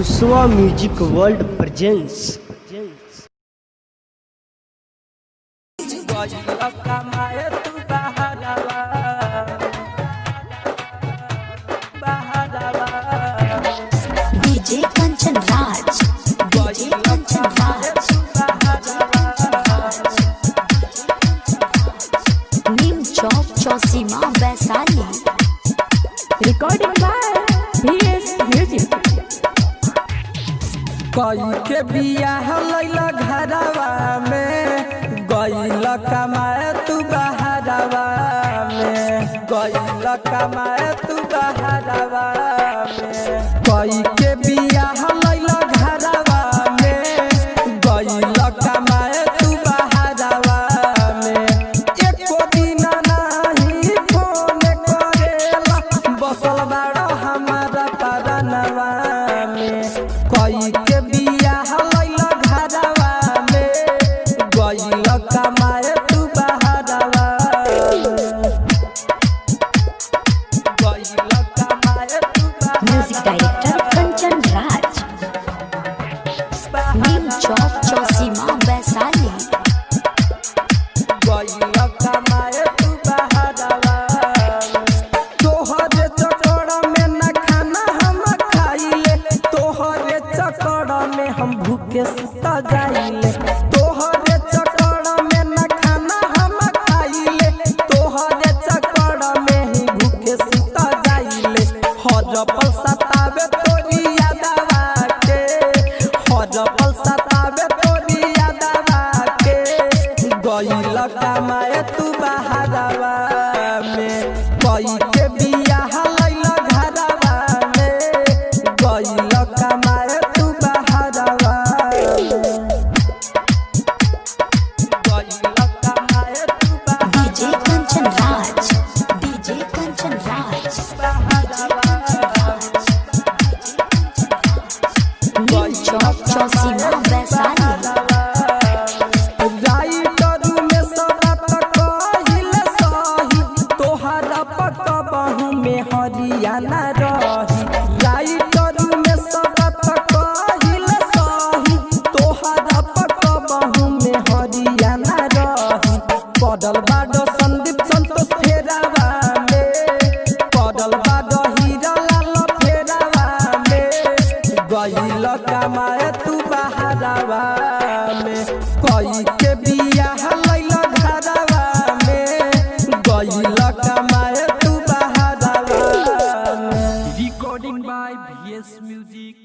रुस्वा music world presents. DJ Kanchan Raj, DJ Kanchan Raj, Neem Chowk Chausima Vaishali. Recording by VS music. कई के बियाह लैला घरवा में, गईल कमाए तू बहरवा में, गईल कमाए तू बहरवा में। कई के बियाह लैला घरवा में, गईल कमाए तू बहरवा में। एको दिन नाही फोन करेला, बसल बाड़ा हमारा परनवा में। कई के बियाह लैला घरवा में, गईल कमाए तू बहरवा में, गईल कमाए तू म्यूजिक डायरेक्टर कंचन राज, नीम चौक चौसीमा वैशाली। गईल कमाए तू बहरवा में। तोहरे चक्कर में न खाना हम खाइले, तोहरे चक्कर में हम भूखे सुता जाइले। तोहरे चक्कर में न खाना हम खाइले, तोहरे चक्कर में ही भूखे सुता जाइले। हर पल सतावे तोरी यादवा के, हर पल सतावे तोरी यादवा के। गईल कमाए तू बहरवा में, कई के बियाह लैला घरवा में, गईल कमाए तू बहरवा में, गईल कमाए तू डीजे कंचन राज, डीजे कंचन राज, नीम चौक चौसीमा वैशाली। राइटरू में सबत कहिल सही, तोहरा पकबहू में हरियाणा रही। राइटरू में सबत कहिल सही, तोहरा पकबहू में हरियाणा रही। पड़ल बाडो संदीप संतोष फेरावा में, पड़ल बाडो हीरा लाल फेरावा में। गईल कमाए तू बहरवा में, कई के बियाह लैला घरवा में, गईल कमाए तू बहरवा में। Recording by VS music.